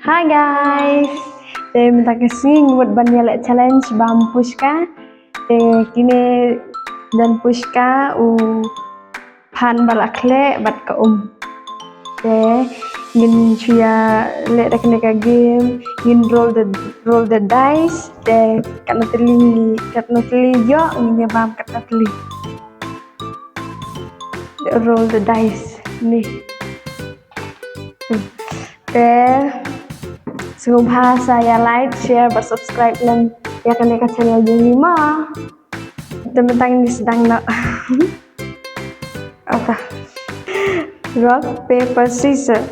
Hai guys, saya minta kasih buat banyak challenge bam Pushka. Kini dan Pushka pan balak kle bat ka ngin cuya le ka game, ngin roll the dice. Kat nateli yo ngin bam kat nateli. Roll the dice nih. Semoga saya like, share, subscribe dan ya kan ke channel Jelima. Tentang ini sedang nak apa? Rock paper scissors.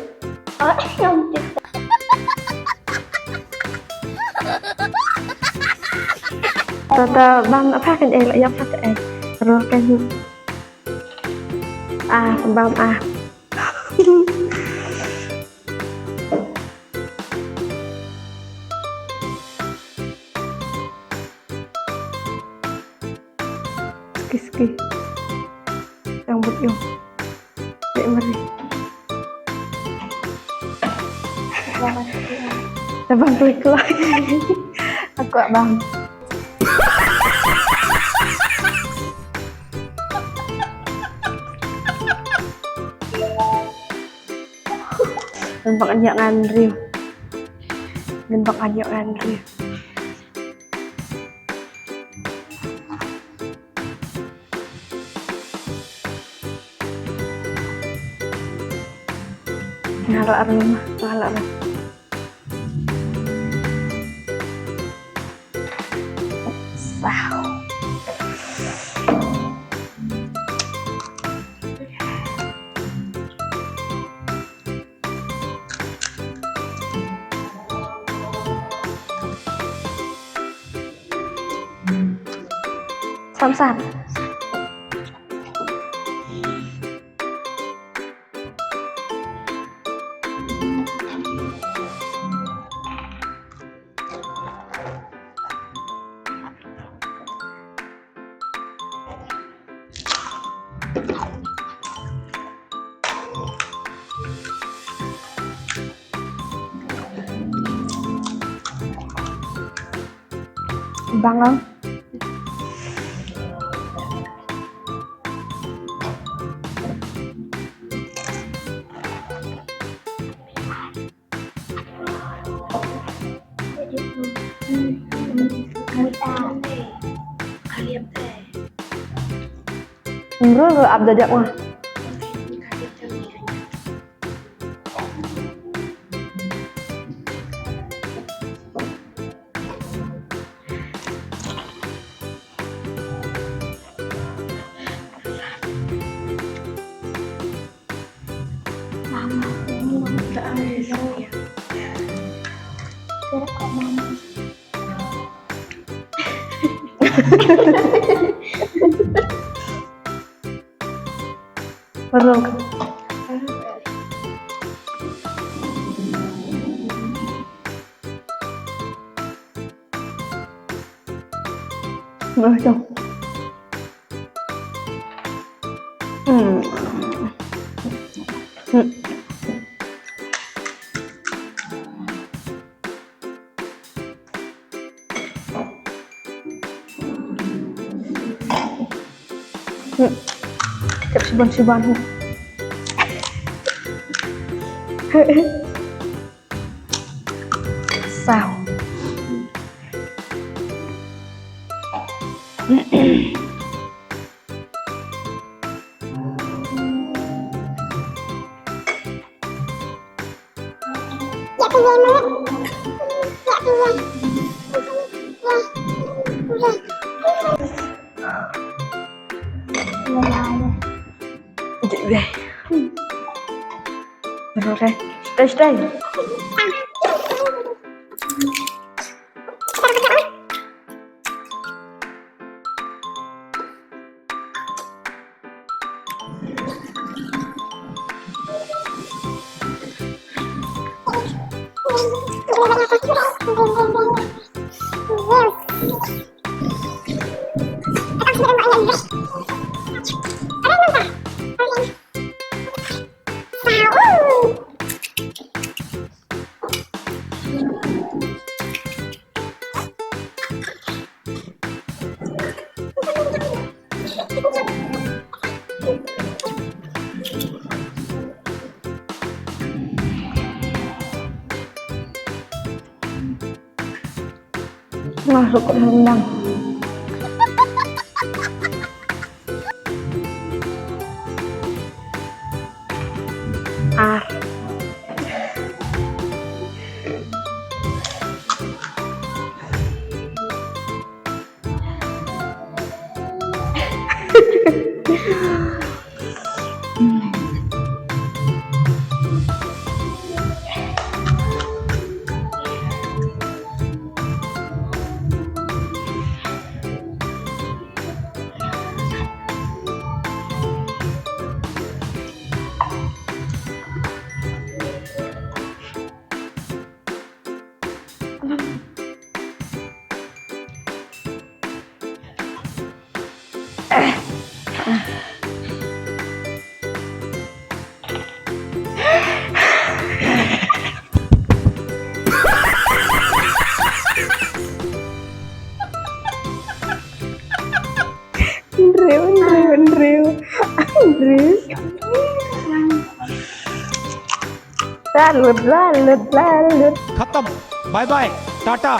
Tata bang apa kan yang pakai roll kan bang Ski yang buat yung kayak mari abang klik lagi aku abang nampak anjak ngandri ngalak rumah sah samsat bangang bro abda jak mah perlu dong. Siban sao về rồi đây Masuk ke rendang. Ah. Andrew. Lalut. खत्म bye bye tata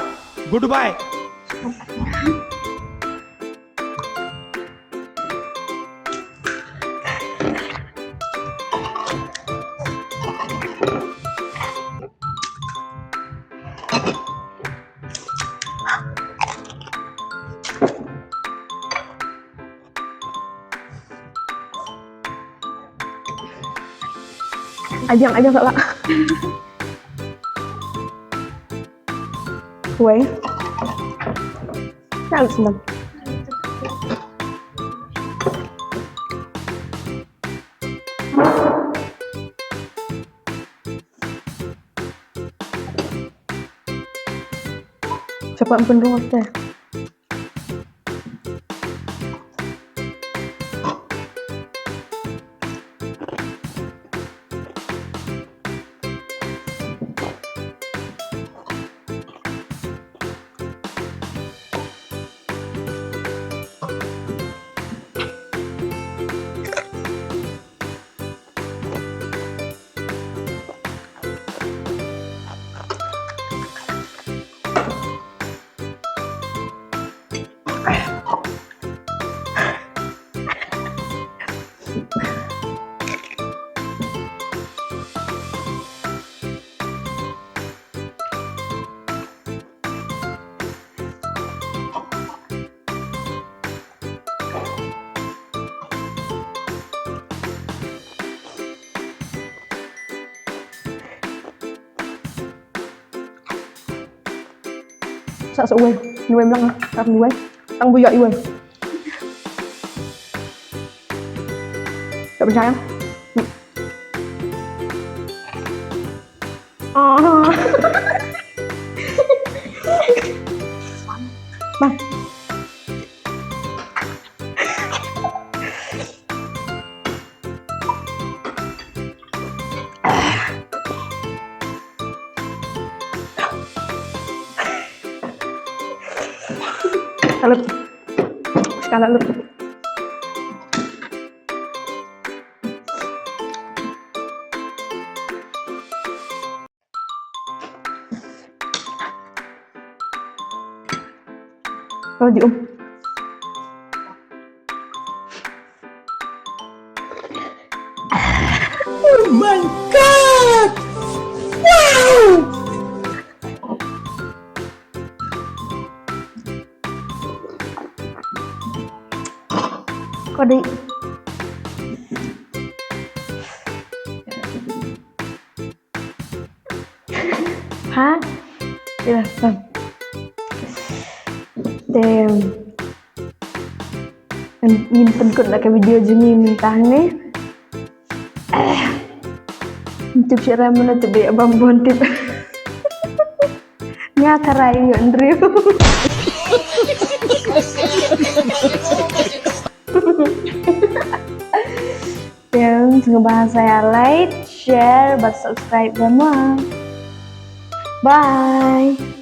good bye Ajang Kak. Kue. Jangan senang. Cepat penuh teh. Sợ quên, nhiều em lăng tăng nhiều ấy, tăng vui dậy quên. Đợi bên trái không? Bang. Lalut. Sekarang lalut. Kalau di Oh my god wow Kode. Hah? Iya, Bang. Nhìn phân cận là cái video Juni mintang nih. Tip cara menutup dia abang bontip. Nyakarai Andrew. Yang ngebahas saya like, share, dan subscribe semua. Bye.